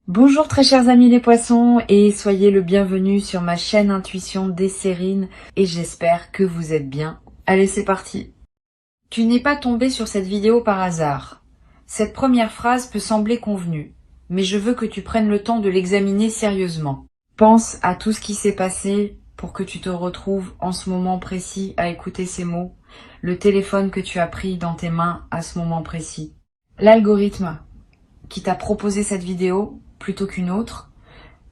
Bonjour très chers amis les poissons et soyez le bienvenu sur ma chaîne Intuition Desserine et j'espère que vous êtes bien. Allez, c'est parti. Tu n'es pas tombé sur cette vidéo par hasard. Cette première phrase peut sembler convenue, mais je veux que tu prennes le temps de l'examiner sérieusement. Pense à tout ce qui s'est passé pour que tu te retrouves en ce moment précis à écouter ces mots, le téléphone que tu as pris dans tes mains à ce moment précis, l'algorithme qui t'a proposé cette vidéo plutôt qu'une autre,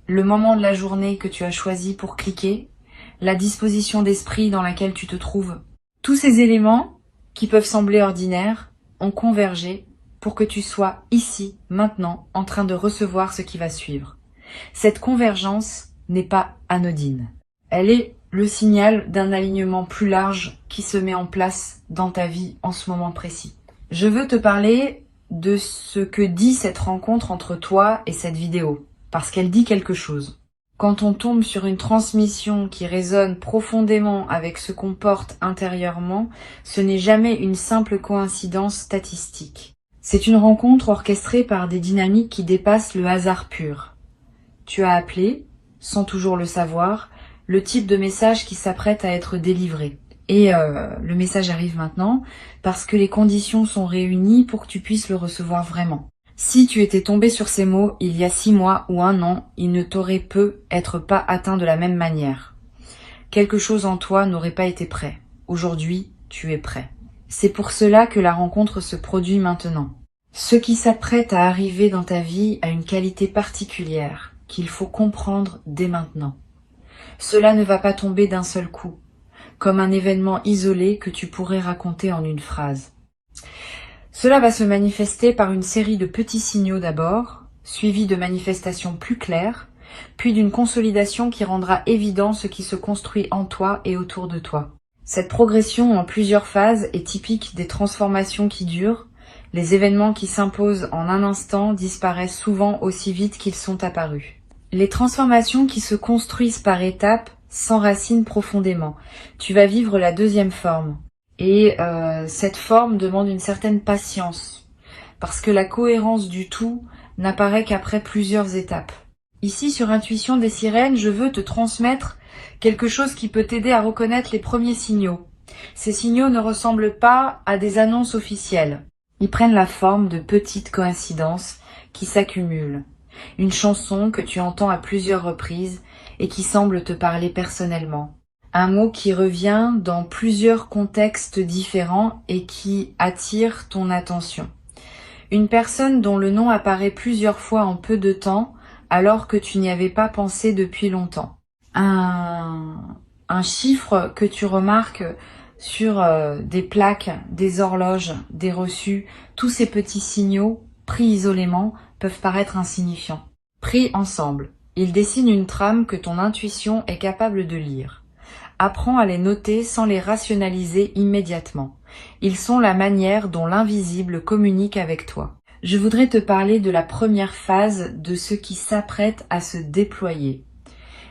le moment de la journée que tu as choisi pour cliquer, la disposition d'esprit dans laquelle tu te trouves. Tous ces éléments, qui peuvent sembler ordinaires, ont convergé pour que tu sois ici, maintenant, en train de recevoir ce qui va suivre. Cette convergence n'est pas anodine. Elle est le signal d'un alignement plus large qui se met en place dans ta vie en ce moment précis. Je veux te parler de ce que dit cette rencontre entre toi et cette vidéo, parce qu'elle dit quelque chose. Quand on tombe sur une transmission qui résonne profondément avec ce qu'on porte intérieurement, ce n'est jamais une simple coïncidence statistique. C'est une rencontre orchestrée par des dynamiques qui dépassent le hasard pur. Tu as appelé, sans toujours le savoir, le type de message qui s'apprête à être délivré. Et le message arrive maintenant parce que les conditions sont réunies pour que tu puisses le recevoir vraiment. Si tu étais tombé sur ces mots il y a 6 mois ou 1 an, il ne t'aurait peut être pas atteint de la même manière. Quelque chose en toi n'aurait pas été prêt. Aujourd'hui, tu es prêt. C'est pour cela que la rencontre se produit maintenant. Ce qui s'apprête à arriver dans ta vie a une qualité particulière qu'il faut comprendre dès maintenant. Cela ne va pas tomber d'un seul coup, comme un événement isolé que tu pourrais raconter en une phrase. Cela va se manifester par une série de petits signaux d'abord, suivis de manifestations plus claires, puis d'une consolidation qui rendra évident ce qui se construit en toi et autour de toi. Cette progression en plusieurs phases est typique des transformations qui durent. Les événements qui s'imposent en un instant disparaissent souvent aussi vite qu'ils sont apparus. Les transformations qui se construisent par étapes s'enracinent profondément. Tu vas vivre la deuxième forme. Et cette forme demande une certaine patience, parce que la cohérence du tout n'apparaît qu'après plusieurs étapes. Ici, sur Intuition des Sirènes, je veux te transmettre quelque chose qui peut t'aider à reconnaître les premiers signaux. Ces signaux ne ressemblent pas à des annonces officielles. Ils prennent la forme de petites coïncidences qui s'accumulent. Une chanson que tu entends à plusieurs reprises et qui semble te parler personnellement. Un mot qui revient dans plusieurs contextes différents et qui attire ton attention. Une personne dont le nom apparaît plusieurs fois en peu de temps alors que tu n'y avais pas pensé depuis longtemps. Un chiffre que tu remarques sur des plaques, des horloges, des reçus, tous ces petits signaux pris isolément peuvent paraître insignifiants. Pris ensemble, ils dessinent une trame que ton intuition est capable de lire. Apprends à les noter sans les rationaliser immédiatement. Ils sont la manière dont l'invisible communique avec toi. Je voudrais te parler de la première phase de ce qui s'apprête à se déployer.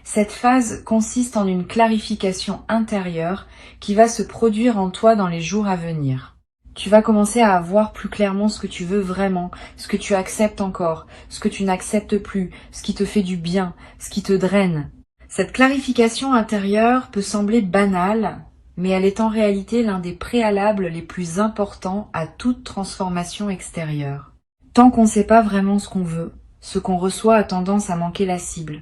Cette phase consiste en une clarification intérieure qui va se produire en toi dans les jours à venir. Tu vas commencer à voir plus clairement ce que tu veux vraiment, ce que tu acceptes encore, ce que tu n'acceptes plus, ce qui te fait du bien, ce qui te draine. Cette clarification intérieure peut sembler banale, mais elle est en réalité l'un des préalables les plus importants à toute transformation extérieure. Tant qu'on ne sait pas vraiment ce qu'on veut, ce qu'on reçoit a tendance à manquer la cible.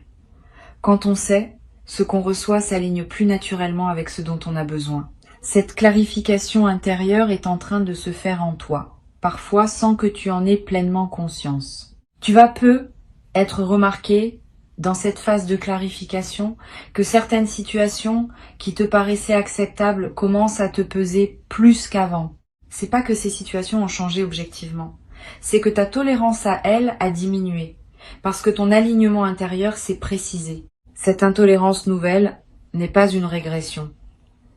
Quand on sait, ce qu'on reçoit s'aligne plus naturellement avec ce dont on a besoin. Cette clarification intérieure est en train de se faire en toi, parfois sans que tu en aies pleinement conscience. Tu vas peu être remarqué dans cette phase de clarification que certaines situations qui te paraissaient acceptables commencent à te peser plus qu'avant. C'est pas que ces situations ont changé objectivement, c'est que ta tolérance à elles a diminué, parce que ton alignement intérieur s'est précisé. Cette intolérance nouvelle n'est pas une régression,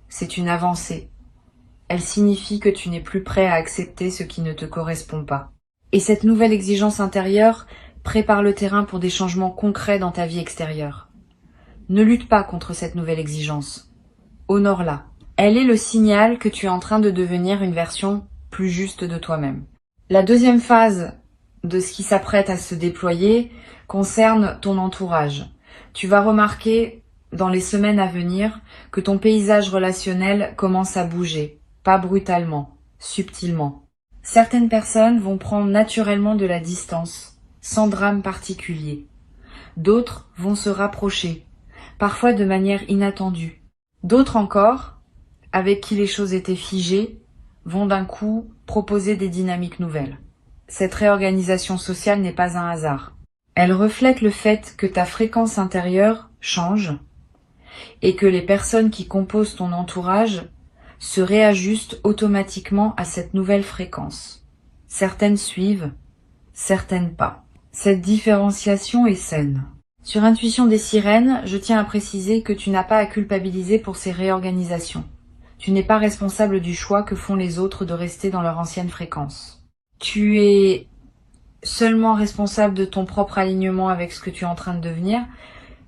c'est une avancée. Elle signifie que tu n'es plus prêt à accepter ce qui ne te correspond pas. Et cette nouvelle exigence intérieure prépare le terrain pour des changements concrets dans ta vie extérieure. Ne lutte pas contre cette nouvelle exigence. Honore-la. Elle est le signal que tu es en train de devenir une version plus juste de toi-même. La deuxième phase de ce qui s'apprête à se déployer concerne ton entourage. Tu vas remarquer dans les semaines à venir que ton paysage relationnel commence à bouger, pas brutalement, subtilement. Certaines personnes vont prendre naturellement de la distance, sans drame particulier. D'autres vont se rapprocher, parfois de manière inattendue. D'autres encore, avec qui les choses étaient figées, vont d'un coup proposer des dynamiques nouvelles. Cette réorganisation sociale n'est pas un hasard. Elle reflète le fait que ta fréquence intérieure change et que les personnes qui composent ton entourage se réajustent automatiquement à cette nouvelle fréquence. Certaines suivent, certaines pas. Cette différenciation est saine. Sur Intuition des sirènes, je tiens à préciser que tu n'as pas à culpabiliser pour ces réorganisations. Tu n'es pas responsable du choix que font les autres de rester dans leur ancienne fréquence. Tu es seulement responsable de ton propre alignement avec ce que tu es en train de devenir.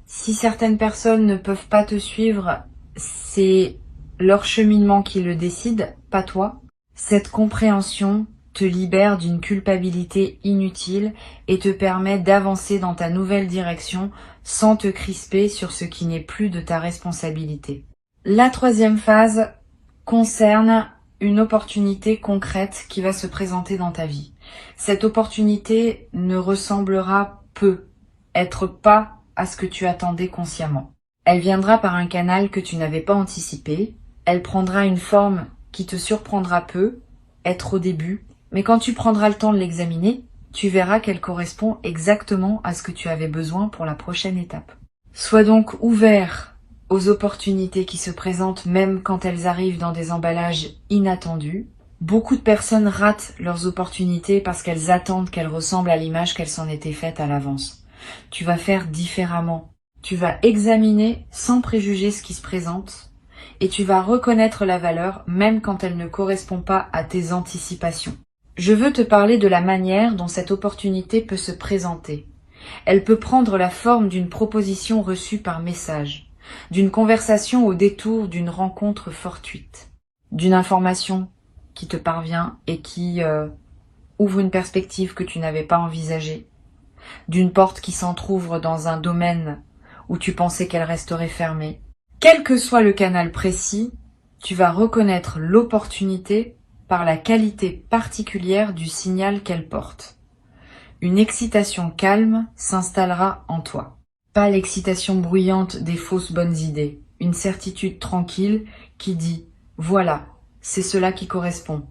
Si certaines personnes ne peuvent pas te suivre, c'est leur cheminement qui le décide, pas toi. Cette compréhension te libère d'une culpabilité inutile et te permet d'avancer dans ta nouvelle direction sans te crisper sur ce qui n'est plus de ta responsabilité. La troisième phase concerne une opportunité concrète qui va se présenter dans ta vie. Cette opportunité ne ressemblera être pas à ce que tu attendais consciemment. Elle viendra par un canal que tu n'avais pas anticipé. Elle prendra une forme qui te surprendra peu, être au début, mais quand tu prendras le temps de l'examiner, tu verras qu'elle correspond exactement à ce que tu avais besoin pour la prochaine étape. Sois donc ouvert aux opportunités qui se présentent même quand elles arrivent dans des emballages inattendus. Beaucoup de personnes ratent leurs opportunités parce qu'elles attendent qu'elles ressemblent à l'image qu'elles s'en étaient faites à l'avance. Tu vas faire différemment. Tu vas examiner sans préjuger ce qui se présente et tu vas reconnaître la valeur même quand elle ne correspond pas à tes anticipations. Je veux te parler de la manière dont cette opportunité peut se présenter. Elle peut prendre la forme d'une proposition reçue par message, d'une conversation au détour d'une rencontre fortuite, d'une information qui te parvient et qui ouvre une perspective que tu n'avais pas envisagée, d'une porte qui s'entrouvre dans un domaine où tu pensais qu'elle resterait fermée. Quel que soit le canal précis, tu vas reconnaître l'opportunité par la qualité particulière du signal qu'elle porte. Une excitation calme s'installera en toi. Pas l'excitation bruyante des fausses bonnes idées, une certitude tranquille qui dit « Voilà, c'est cela qui correspond ».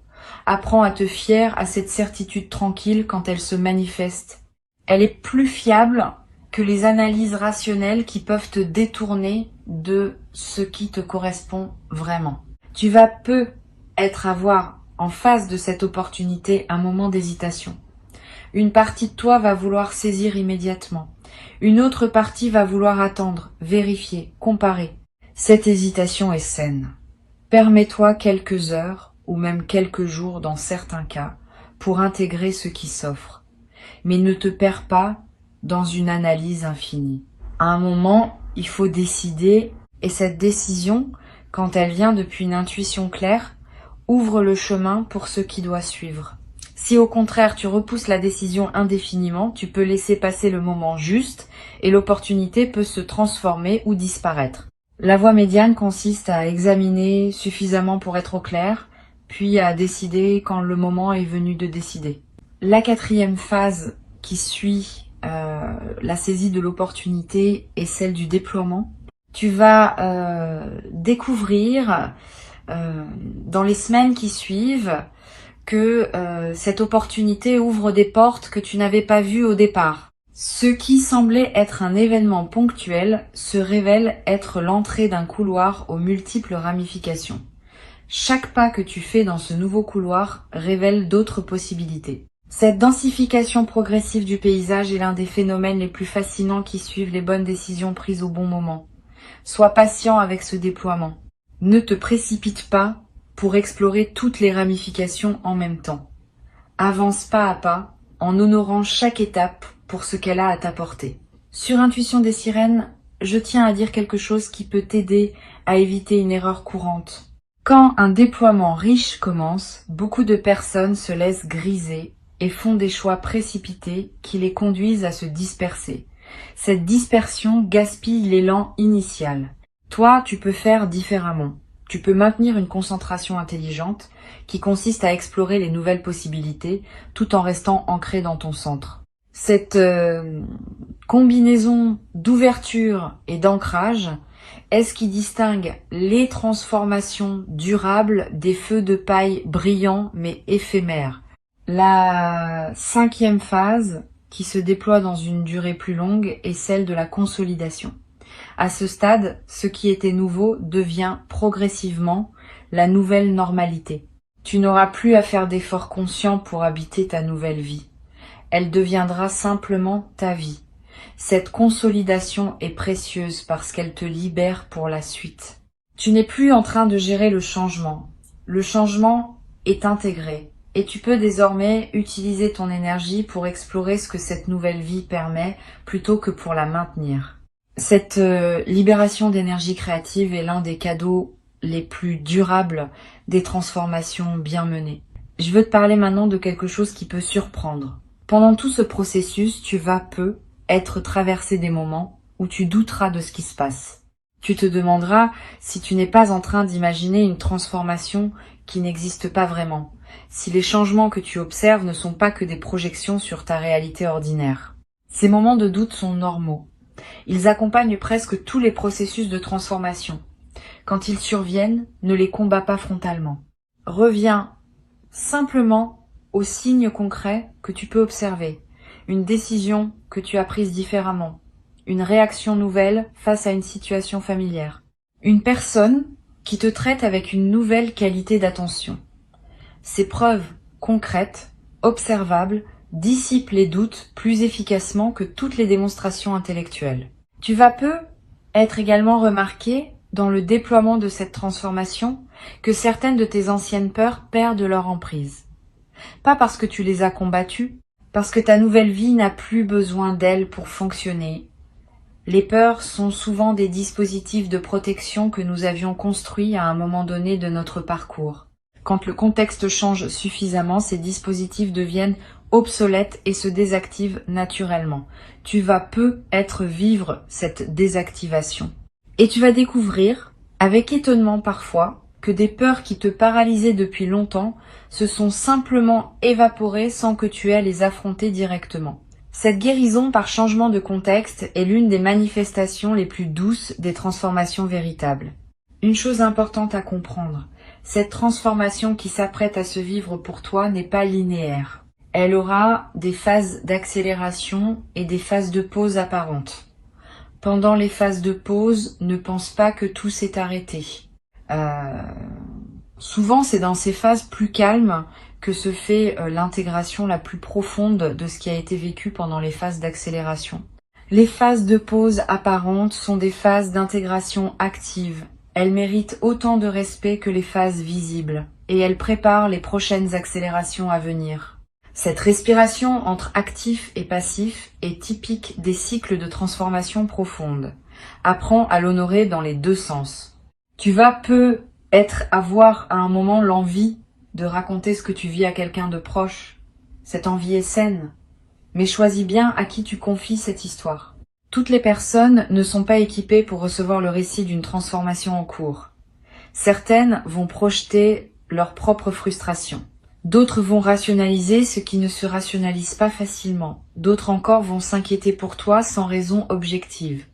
Apprends à te fier à cette certitude tranquille quand elle se manifeste. Elle est plus fiable que les analyses rationnelles qui peuvent te détourner de ce qui te correspond vraiment. Tu vas avoir en face de cette opportunité un moment d'hésitation. Une partie de toi va vouloir saisir immédiatement. Une autre partie va vouloir attendre, vérifier, comparer. Cette hésitation est saine. Permets-toi quelques heures ou même quelques jours dans certains cas pour intégrer ce qui s'offre. Mais ne te perds pas dans une analyse infinie. À un moment, il faut décider et cette décision, quand elle vient depuis une intuition claire, ouvre le chemin pour ce qui doit suivre. Si au contraire tu repousses la décision indéfiniment, tu peux laisser passer le moment juste et l'opportunité peut se transformer ou disparaître. La voie médiane consiste à examiner suffisamment pour être au clair, puis à décider quand le moment est venu de décider. La quatrième phase qui suit la saisie de l'opportunité est celle du déploiement. Tu vas découvrir dans les semaines qui suivent que cette opportunité ouvre des portes que tu n'avais pas vues au départ. Ce qui semblait être un événement ponctuel se révèle être l'entrée d'un couloir aux multiples ramifications. Chaque pas que tu fais dans ce nouveau couloir révèle d'autres possibilités. Cette densification progressive du paysage est l'un des phénomènes les plus fascinants qui suivent les bonnes décisions prises au bon moment. Sois patient avec ce déploiement. Ne te précipite pas pour explorer toutes les ramifications en même temps. Avance pas à pas en honorant chaque étape pour ce qu'elle a à t'apporter. Sur Intuition des sirènes, je tiens à dire quelque chose qui peut t'aider à éviter une erreur courante. Quand un déploiement riche commence, beaucoup de personnes se laissent griser et font des choix précipités qui les conduisent à se disperser. Cette dispersion gaspille l'élan initial. Toi, tu peux faire différemment. Tu peux maintenir une concentration intelligente qui consiste à explorer les nouvelles possibilités tout en restant ancré dans ton centre. Cette combinaison d'ouverture et d'ancrage est ce qui distingue les transformations durables des feux de paille brillants mais éphémères. La 5e phase, qui se déploie dans une durée plus longue, est celle de la consolidation. À ce stade, ce qui était nouveau devient progressivement la nouvelle normalité. Tu n'auras plus à faire d'efforts conscients pour habiter ta nouvelle vie. Elle deviendra simplement ta vie. Cette consolidation est précieuse parce qu'elle te libère pour la suite. Tu n'es plus en train de gérer le changement. Le changement est intégré et tu peux désormais utiliser ton énergie pour explorer ce que cette nouvelle vie permet plutôt que pour la maintenir. Cette libération d'énergie créative est l'un des cadeaux les plus durables des transformations bien menées. Je veux te parler maintenant de quelque chose qui peut surprendre. Pendant tout ce processus, tu vas être traversé des moments où tu douteras de ce qui se passe. Tu te demanderas si tu n'es pas en train d'imaginer une transformation qui n'existe pas vraiment, si les changements que tu observes ne sont pas que des projections sur ta réalité ordinaire. Ces moments de doute sont normaux. Ils accompagnent presque tous les processus de transformation. Quand ils surviennent, ne les combats pas frontalement. Reviens simplement aux signes concrets que tu peux observer. Une décision que tu as prise différemment. Une réaction nouvelle face à une situation familière. Une personne qui te traite avec une nouvelle qualité d'attention. Ces preuves concrètes, observables, dissipent les doutes plus efficacement que toutes les démonstrations intellectuelles. Tu vas être également remarqué dans le déploiement de cette transformation que certaines de tes anciennes peurs perdent leur emprise. Pas parce que tu les as combattues, parce que ta nouvelle vie n'a plus besoin d'elles pour fonctionner. Les peurs sont souvent des dispositifs de protection que nous avions construits à un moment donné de notre parcours. Quand le contexte change suffisamment, ces dispositifs deviennent obsolètes et se désactivent naturellement. Tu vas vivre cette désactivation. Et tu vas découvrir, avec étonnement parfois, que des peurs qui te paralysaient depuis longtemps se sont simplement évaporées sans que tu aies à les affronter directement. Cette guérison par changement de contexte est l'une des manifestations les plus douces des transformations véritables. Une chose importante à comprendre, cette transformation qui s'apprête à se vivre pour toi n'est pas linéaire. Elle aura des phases d'accélération et des phases de pause apparentes. Pendant les phases de pause, ne pense pas que tout s'est arrêté. Souvent, c'est dans ces phases plus calmes que se fait l'intégration la plus profonde de ce qui a été vécu pendant les phases d'accélération. Les phases de pause apparentes sont des phases d'intégration active. Elles méritent autant de respect que les phases visibles, et elles préparent les prochaines accélérations à venir. Cette respiration entre actif et passif est typique des cycles de transformation profonde. Apprends à l'honorer dans les deux sens. Tu vas avoir à un moment l'envie de raconter ce que tu vis à quelqu'un de proche. Cette envie est saine, mais choisis bien à qui tu confies cette histoire. Toutes les personnes ne sont pas équipées pour recevoir le récit d'une transformation en cours. Certaines vont projeter leur propre frustration. D'autres vont rationaliser ce qui ne se rationalise pas facilement. D'autres encore vont s'inquiéter pour toi sans raison objective.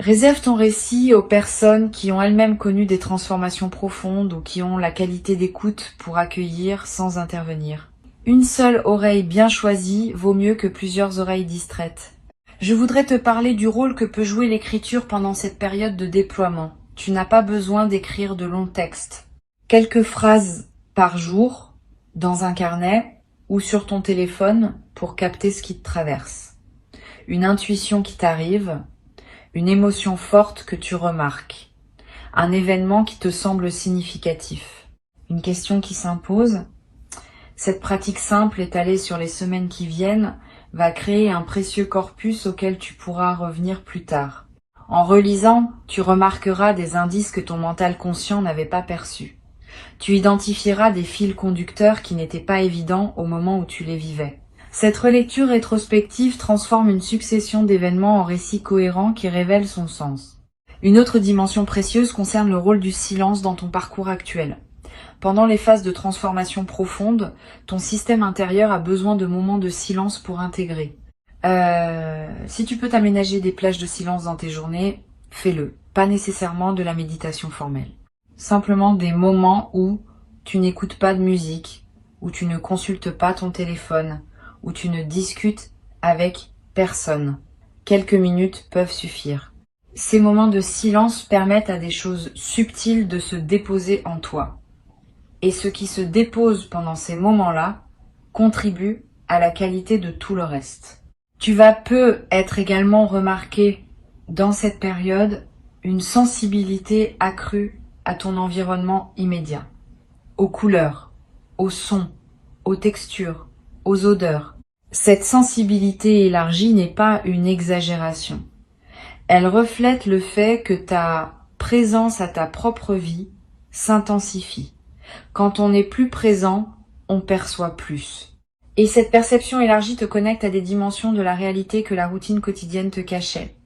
Réserve ton récit aux personnes qui ont elles-mêmes connu des transformations profondes ou qui ont la qualité d'écoute pour accueillir sans intervenir. Une seule oreille bien choisie vaut mieux que plusieurs oreilles distraites. Je voudrais te parler du rôle que peut jouer l'écriture pendant cette période de déploiement. Tu n'as pas besoin d'écrire de longs textes. Quelques phrases par jour, dans un carnet ou sur ton téléphone pour capter ce qui te traverse. Une intuition qui t'arrive, une émotion forte que tu remarques, un événement qui te semble significatif, une question qui s'impose. Cette pratique simple étalée sur les semaines qui viennent va créer un précieux corpus auquel tu pourras revenir plus tard. En relisant, tu remarqueras des indices que ton mental conscient n'avait pas perçus. Tu identifieras des fils conducteurs qui n'étaient pas évidents au moment où tu les vivais. Cette relecture rétrospective transforme une succession d'événements en récits cohérents qui révèlent son sens. Une autre dimension précieuse concerne le rôle du silence dans ton parcours actuel. Pendant les phases de transformation profonde, ton système intérieur a besoin de moments de silence pour intégrer. Si tu peux t'aménager des plages de silence dans tes journées, fais-le. Pas nécessairement de la méditation formelle. Simplement des moments où tu n'écoutes pas de musique, où tu ne consultes pas ton téléphone, où tu ne discutes avec personne. Quelques minutes peuvent suffire. Ces moments de silence permettent à des choses subtiles de se déposer en toi. Et ce qui se dépose pendant ces moments-là contribue à la qualité de tout le reste. Tu vas peu être également remarqué dans cette période une sensibilité accrue à ton environnement immédiat, aux couleurs, aux sons, aux textures, aux odeurs. Cette sensibilité élargie n'est pas une exagération. Elle reflète le fait que ta présence à ta propre vie s'intensifie. Quand on est plus présent, on perçoit plus. Et cette perception élargie te connecte à des dimensions de la réalité que la routine quotidienne te cachait.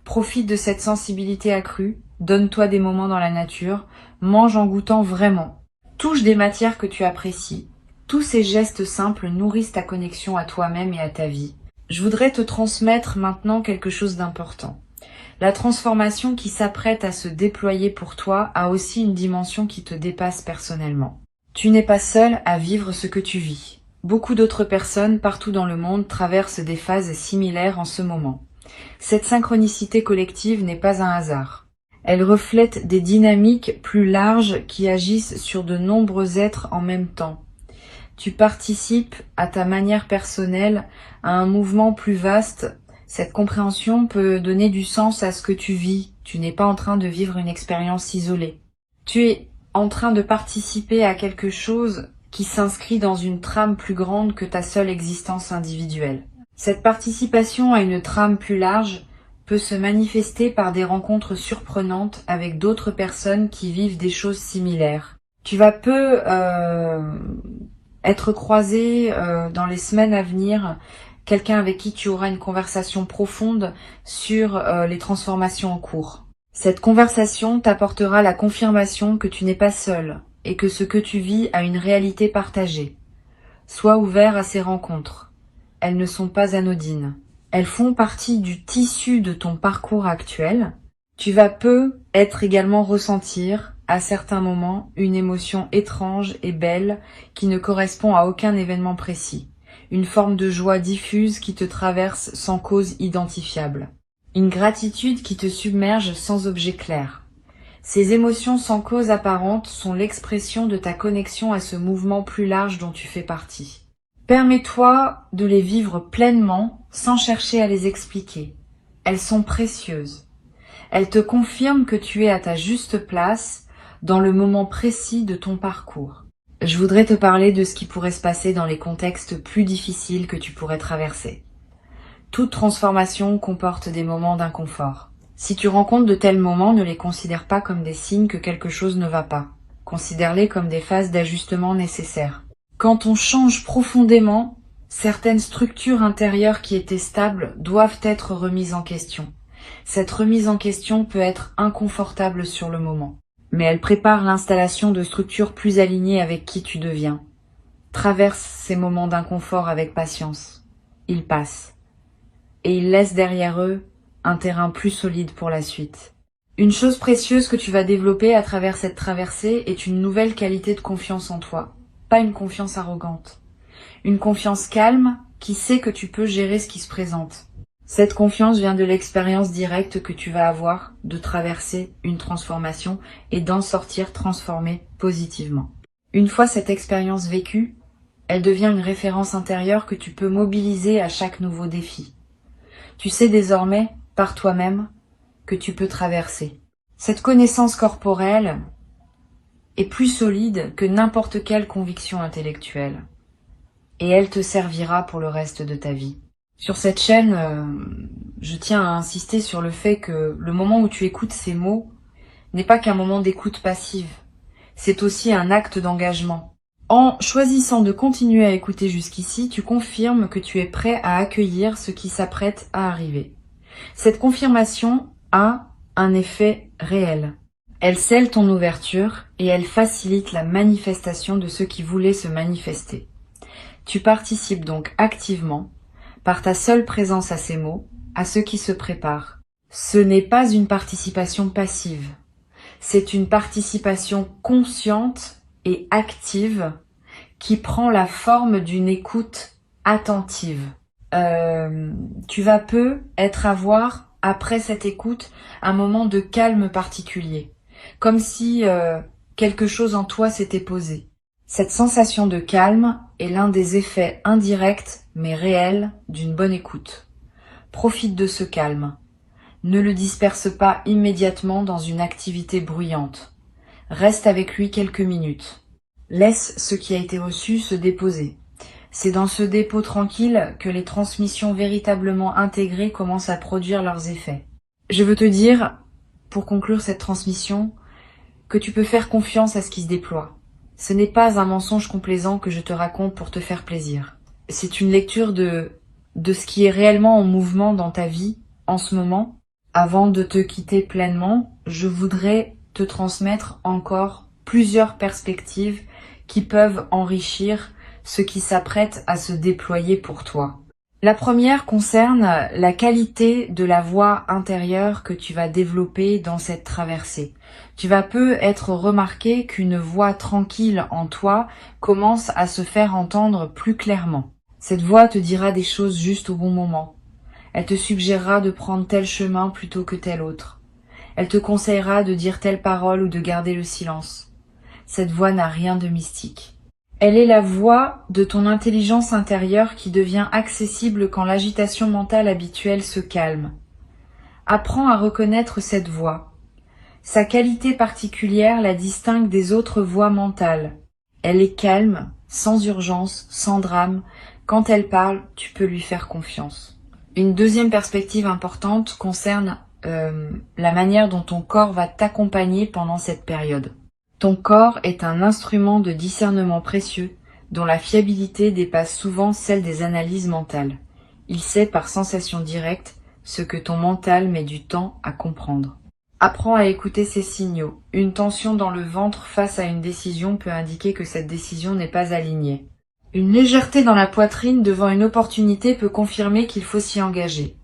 Profite de cette sensibilité accrue, donne-toi des moments dans la nature, mange en goûtant vraiment. Touche des matières que tu apprécies. Tous ces gestes simples nourrissent ta connexion à toi-même et à ta vie. Je voudrais te transmettre maintenant quelque chose d'important. La transformation qui s'apprête à se déployer pour toi a aussi une dimension qui te dépasse personnellement. Tu n'es pas seul à vivre ce que tu vis. Beaucoup d'autres personnes partout dans le monde traversent des phases similaires en ce moment. Cette synchronicité collective n'est pas un hasard. Elle reflète des dynamiques plus larges qui agissent sur de nombreux êtres en même temps. Tu participes à ta manière personnelle à un mouvement plus vaste. Cette compréhension peut donner du sens à ce que tu vis. Tu n'es pas en train de vivre une expérience isolée. Tu es en train de participer à quelque chose qui s'inscrit dans une trame plus grande que ta seule existence individuelle. Cette participation à une trame plus large peut se manifester par des rencontres surprenantes avec d'autres personnes qui vivent des choses similaires. Tu vas peu être croisé dans les semaines à venir quelqu'un avec qui tu auras une conversation profonde sur les transformations en cours. Cette conversation t'apportera la confirmation que tu n'es pas seul et que ce que tu vis a une réalité partagée. Sois ouvert à ces rencontres. Elles ne sont pas anodines. Elles font partie du tissu de ton parcours actuel. Tu vas peu être également ressentir, à certains moments, une émotion étrange et belle qui ne correspond à aucun événement précis. Une forme de joie diffuse qui te traverse sans cause identifiable. Une gratitude qui te submerge sans objet clair. Ces émotions sans cause apparente sont l'expression de ta connexion à ce mouvement plus large dont tu fais partie. Permets-toi de les vivre pleinement sans chercher à les expliquer. Elles sont précieuses. Elles te confirment que tu es à ta juste place dans le moment précis de ton parcours. Je voudrais te parler de ce qui pourrait se passer dans les contextes plus difficiles que tu pourrais traverser. Toute transformation comporte des moments d'inconfort. Si tu rencontres de tels moments, ne les considère pas comme des signes que quelque chose ne va pas. Considère-les comme des phases d'ajustement nécessaires. Quand on change profondément, certaines structures intérieures qui étaient stables doivent être remises en question. Cette remise en question peut être inconfortable sur le moment, mais elle prépare l'installation de structures plus alignées avec qui tu deviens. Traverse ces moments d'inconfort avec patience. Ils passent. Et ils laissent derrière eux un terrain plus solide pour la suite. Une chose précieuse que tu vas développer à travers cette traversée est une nouvelle qualité de confiance en toi. Pas une confiance arrogante. Une confiance calme qui sait que tu peux gérer ce qui se présente. Cette confiance vient de l'expérience directe que tu vas avoir de traverser une transformation et d'en sortir transformé positivement. Une fois cette expérience vécue, elle devient une référence intérieure que tu peux mobiliser à chaque nouveau défi. Tu sais désormais, par toi-même, que tu peux traverser. Cette connaissance corporelle est plus solide que n'importe quelle conviction intellectuelle. Et elle te servira pour le reste de ta vie. Sur cette chaîne, je tiens à insister sur le fait que le moment où tu écoutes ces mots n'est pas qu'un moment d'écoute passive. C'est aussi un acte d'engagement. En choisissant de continuer à écouter jusqu'ici, tu confirmes que tu es prêt à accueillir ce qui s'apprête à arriver. Cette confirmation a un effet réel. Elle scelle ton ouverture et elle facilite la manifestation de ce qui voulait se manifester. Tu participes donc activement, par ta seule présence à ces mots, à ce qui se prépare. Ce n'est pas une participation passive, c'est une participation consciente et active qui prend la forme d'une écoute attentive. Tu vas avoir, après cette écoute, un moment de calme particulier, comme si quelque chose en toi s'était posé. Cette sensation de calme est l'un des effets indirects mais réels d'une bonne écoute. Profite de ce calme. Ne le disperse pas immédiatement dans une activité bruyante. Reste avec lui quelques minutes. Laisse ce qui a été reçu se déposer. C'est dans ce dépôt tranquille que les transmissions véritablement intégrées commencent à produire leurs effets. Je veux te dire, pour conclure cette transmission, que tu peux faire confiance à ce qui se déploie. Ce n'est pas un mensonge complaisant que je te raconte pour te faire plaisir. C'est une lecture de ce qui est réellement en mouvement dans ta vie en ce moment. Avant de te quitter pleinement, je voudrais te transmettre encore plusieurs perspectives qui peuvent enrichir ce qui s'apprête à se déployer pour toi. La première concerne la qualité de la voix intérieure que tu vas développer dans cette traversée. Tu vas être remarqué qu'une voix tranquille en toi commence à se faire entendre plus clairement. Cette voix te dira des choses juste au bon moment. Elle te suggérera de prendre tel chemin plutôt que tel autre. Elle te conseillera de dire telle parole ou de garder le silence. Cette voix n'a rien de mystique. Elle est la voix de ton intelligence intérieure qui devient accessible quand l'agitation mentale habituelle se calme. Apprends à reconnaître cette voix. Sa qualité particulière la distingue des autres voix mentales. Elle est calme, sans urgence, sans drame. Quand elle parle, tu peux lui faire confiance. Une deuxième perspective importante concerne la manière dont ton corps va t'accompagner pendant cette période. Ton corps est un instrument de discernement précieux dont la fiabilité dépasse souvent celle des analyses mentales. Il sait par sensation directe ce que ton mental met du temps à comprendre. Apprends à écouter ces signaux. Une tension dans le ventre face à une décision peut indiquer que cette décision n'est pas alignée. Une légèreté dans la poitrine devant une opportunité peut confirmer qu'il faut s'y engager.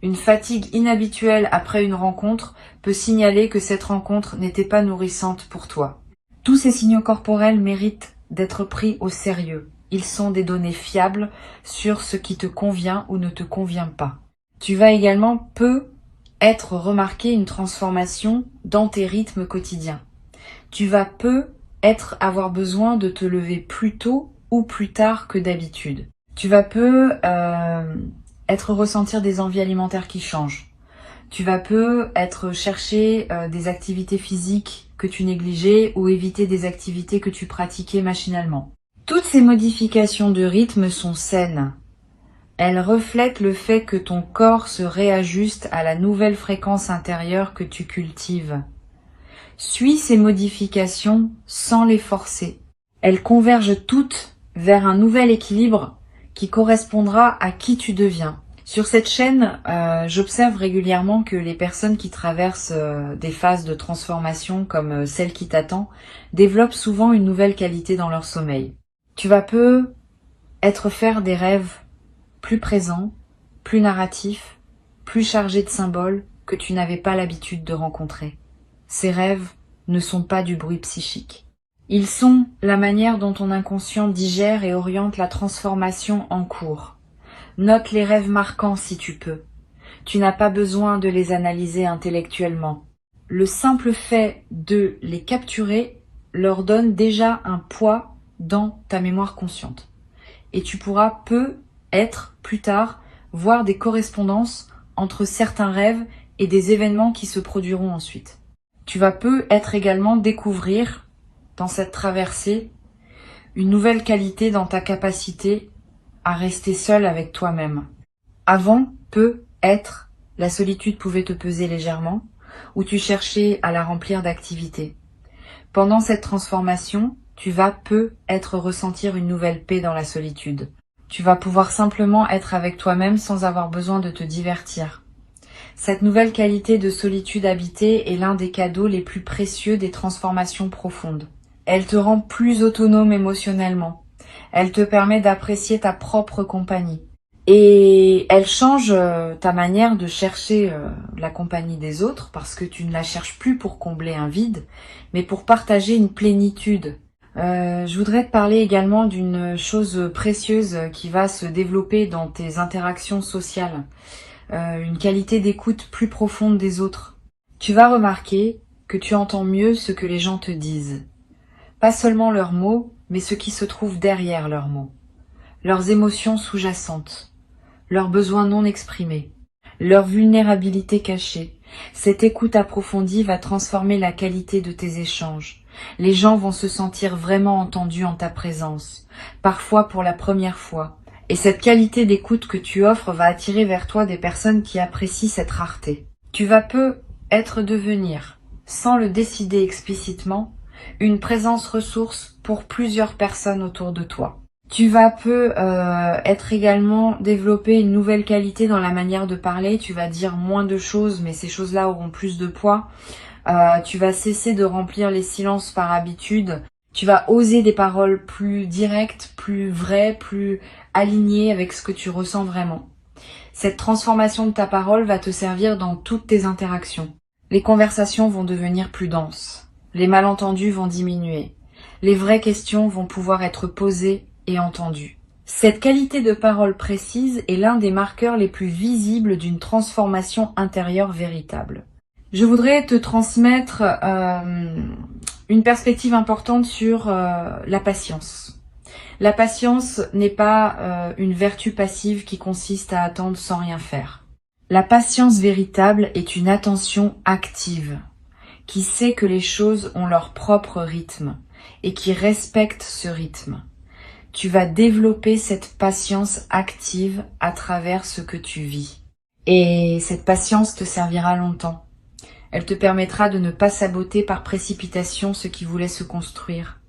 Une fatigue inhabituelle après une rencontre peut signaler que cette rencontre n'était pas nourrissante pour toi. Tous ces signaux corporels méritent d'être pris au sérieux. Ils sont des données fiables sur ce qui te convient ou ne te convient pas. Tu vas également être remarqué une transformation dans tes rythmes quotidiens. Tu vas avoir besoin de te lever plus tôt ou plus tard que d'habitude. Tu vas ressentir des envies alimentaires qui changent. Tu vas chercher des activités physiques que tu négligeais ou éviter des activités que tu pratiquais machinalement. Toutes ces modifications de rythme sont saines. Elles reflètent le fait que ton corps se réajuste à la nouvelle fréquence intérieure que tu cultives. Suis ces modifications sans les forcer. Elles convergent toutes vers un nouvel équilibre qui correspondra à qui tu deviens. Sur cette chaîne, j'observe régulièrement que les personnes qui traversent des phases de transformation comme celle qui t'attend développent souvent une nouvelle qualité dans leur sommeil. Tu vas faire des rêves plus présents, plus narratifs, plus chargés de symboles que tu n'avais pas l'habitude de rencontrer. Ces rêves ne sont pas du bruit psychique. Ils sont la manière dont ton inconscient digère et oriente la transformation en cours. Note les rêves marquants si tu peux. Tu n'as pas besoin de les analyser intellectuellement. Le simple fait de les capturer leur donne déjà un poids dans ta mémoire consciente. Et tu pourras plus tard, voir des correspondances entre certains rêves et des événements qui se produiront ensuite. Tu vas également découvrir, dans cette traversée, une nouvelle qualité dans ta capacité à rester seul avec toi-même. Avant, la solitude pouvait te peser légèrement, ou tu cherchais à la remplir d'activités. Pendant cette transformation, tu vas peut-être ressentir une nouvelle paix dans la solitude. Tu vas pouvoir simplement être avec toi-même sans avoir besoin de te divertir. Cette nouvelle qualité de solitude habitée est l'un des cadeaux les plus précieux des transformations profondes. Elle te rend plus autonome émotionnellement. Elle te permet d'apprécier ta propre compagnie. Et elle change ta manière de chercher la compagnie des autres parce que tu ne la cherches plus pour combler un vide, mais pour partager une plénitude. Je voudrais te parler également d'une chose précieuse qui va se développer dans tes interactions sociales. Une qualité d'écoute plus profonde des autres. Tu vas remarquer que tu entends mieux ce que les gens te disent. Pas seulement leurs mots, mais ce qui se trouve derrière leurs mots. Leurs émotions sous-jacentes, leurs besoins non exprimés, leur vulnérabilité cachée. Cette écoute approfondie va transformer la qualité de tes échanges. Les gens vont se sentir vraiment entendus en ta présence, parfois pour la première fois. Et cette qualité d'écoute que tu offres va attirer vers toi des personnes qui apprécient cette rareté. Tu vas peut-être devenir, sans le décider explicitement, une présence ressource pour plusieurs personnes autour de toi. Tu vas être également développer une nouvelle qualité dans la manière de parler. Tu vas dire moins de choses, mais ces choses-là auront plus de poids. Tu vas cesser de remplir les silences par habitude. Tu vas oser des paroles plus directes, plus vraies, plus alignées avec ce que tu ressens vraiment. Cette transformation de ta parole va te servir dans toutes tes interactions. Les conversations vont devenir plus denses. Les malentendus vont diminuer. Les vraies questions vont pouvoir être posées et entendues. Cette qualité de parole précise est l'un des marqueurs les plus visibles d'une transformation intérieure véritable. Je voudrais te transmettre une perspective importante sur la patience. La patience n'est pas une vertu passive qui consiste à attendre sans rien faire. La patience véritable est une attention active, qui sait que les choses ont leur propre rythme et qui respecte ce rythme. Tu vas développer cette patience active à travers ce que tu vis. Et cette patience te servira longtemps. Elle te permettra de ne pas saboter par précipitation ce qui voulait se construire.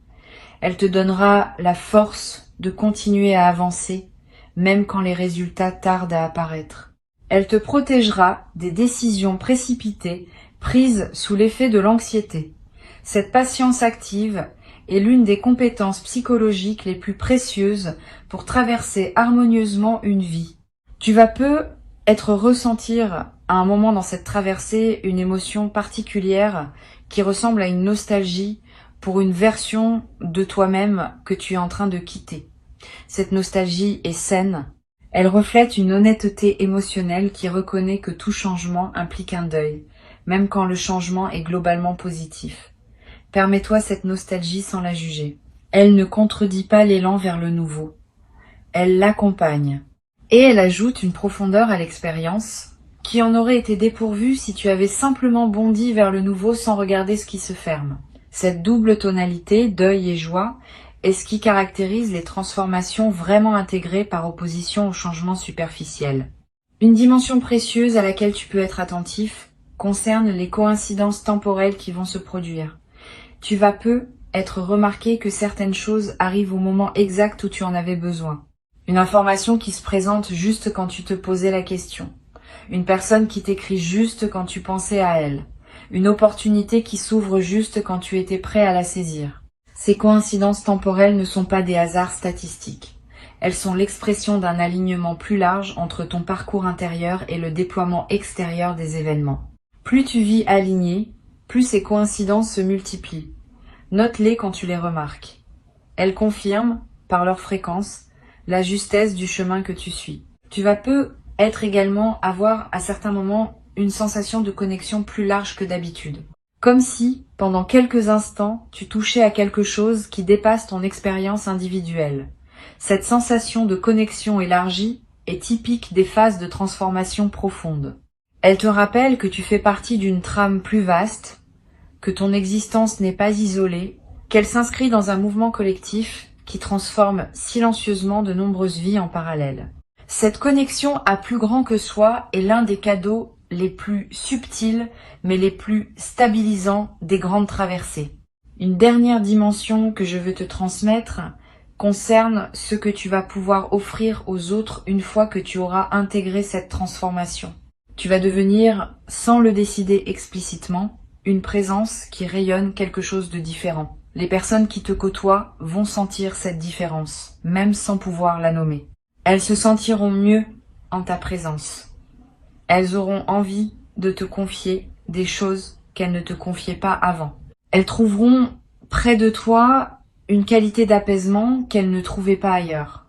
Elle te donnera la force de continuer à avancer, même quand les résultats tardent à apparaître. Elle te protégera des décisions précipitées prises sous l'effet de l'anxiété. Cette patience active est l'une des compétences psychologiques les plus précieuses pour traverser harmonieusement une vie. Tu vas peut-être ressentir à un moment dans cette traversée une émotion particulière qui ressemble à une nostalgie pour une version de toi-même que tu es en train de quitter. Cette nostalgie est saine. Elle reflète une honnêteté émotionnelle qui reconnaît que tout changement implique un deuil, même quand le changement est globalement positif. Permets-toi cette nostalgie sans la juger. Elle ne contredit pas l'élan vers le nouveau. Elle l'accompagne. Et elle ajoute une profondeur à l'expérience qui en aurait été dépourvue si tu avais simplement bondi vers le nouveau sans regarder ce qui se ferme. Cette double tonalité, deuil et joie, est ce qui caractérise les transformations vraiment intégrées par opposition au changement superficiel. Une dimension précieuse à laquelle tu peux être attentif concerne les coïncidences temporelles qui vont se produire. Tu vas être remarqué que certaines choses arrivent au moment exact où tu en avais besoin. Une information qui se présente juste quand tu te posais la question. Une personne qui t'écrit juste quand tu pensais à elle. Une opportunité qui s'ouvre juste quand tu étais prêt à la saisir. Ces coïncidences temporelles ne sont pas des hasards statistiques. Elles sont l'expression d'un alignement plus large entre ton parcours intérieur et le déploiement extérieur des événements. Plus tu vis aligné, plus ces coïncidences se multiplient. Note-les quand tu les remarques. Elles confirment, par leur fréquence, la justesse du chemin que tu suis. Tu vas peut-être également avoir à certains moments une sensation de connexion plus large que d'habitude. Comme si, pendant quelques instants, tu touchais à quelque chose qui dépasse ton expérience individuelle. Cette sensation de connexion élargie est typique des phases de transformation profonde. Elle te rappelle que tu fais partie d'une trame plus vaste, que ton existence n'est pas isolée, qu'elle s'inscrit dans un mouvement collectif qui transforme silencieusement de nombreuses vies en parallèle. Cette connexion à plus grand que soi est l'un des cadeaux les plus subtils mais les plus stabilisants des grandes traversées. Une dernière dimension que je veux te transmettre concerne ce que tu vas pouvoir offrir aux autres une fois que tu auras intégré cette transformation. Tu vas devenir, sans le décider explicitement, une présence qui rayonne quelque chose de différent. Les personnes qui te côtoient vont sentir cette différence, même sans pouvoir la nommer. Elles se sentiront mieux en ta présence. Elles auront envie de te confier des choses qu'elles ne te confiaient pas avant. Elles trouveront près de toi une qualité d'apaisement qu'elles ne trouvaient pas ailleurs.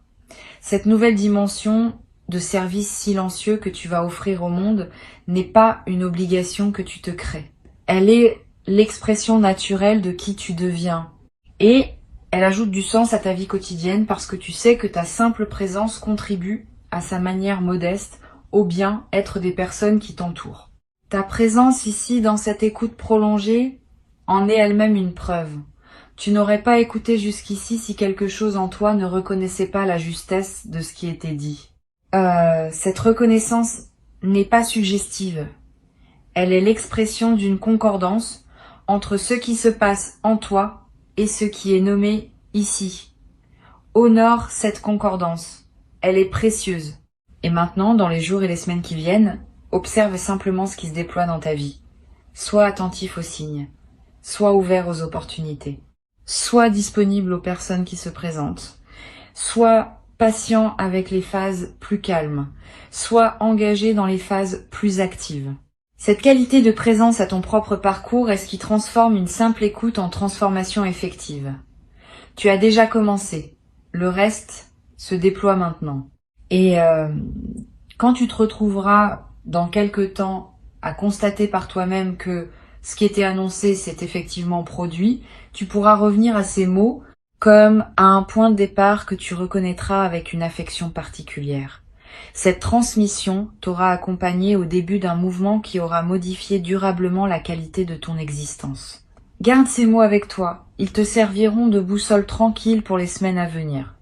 Cette nouvelle dimension de service silencieux que tu vas offrir au monde n'est pas une obligation que tu te crées. Elle est l'expression naturelle de qui tu deviens. Et elle ajoute du sens à ta vie quotidienne parce que tu sais que ta simple présence contribue, à sa manière modeste, au bien-être des personnes qui t'entourent. Ta présence ici, dans cette écoute prolongée, en est elle-même une preuve. Tu n'aurais pas écouté jusqu'ici si quelque chose en toi ne reconnaissait pas la justesse de ce qui était dit. Cette reconnaissance n'est pas suggestive. Elle est l'expression d'une concordance entre ce qui se passe en toi et ce qui est nommé ici. Honore cette concordance. Elle est précieuse. Et maintenant, dans les jours et les semaines qui viennent, observe simplement ce qui se déploie dans ta vie. Sois attentif aux signes. Sois ouvert aux opportunités. Sois disponible aux personnes qui se présentent. Sois patient avec les phases plus calmes. Sois engagé dans les phases plus actives. Cette qualité de présence à ton propre parcours est ce qui transforme une simple écoute en transformation effective. Tu as déjà commencé. Le reste se déploie maintenant. Et quand tu te retrouveras dans quelque temps à constater par toi-même que ce qui était annoncé s'est effectivement produit, tu pourras revenir à ces mots comme à un point de départ que tu reconnaîtras avec une affection particulière. Cette transmission t'aura accompagné au début d'un mouvement qui aura modifié durablement la qualité de ton existence. Garde ces mots avec toi, ils te serviront de boussole tranquille pour les semaines à venir.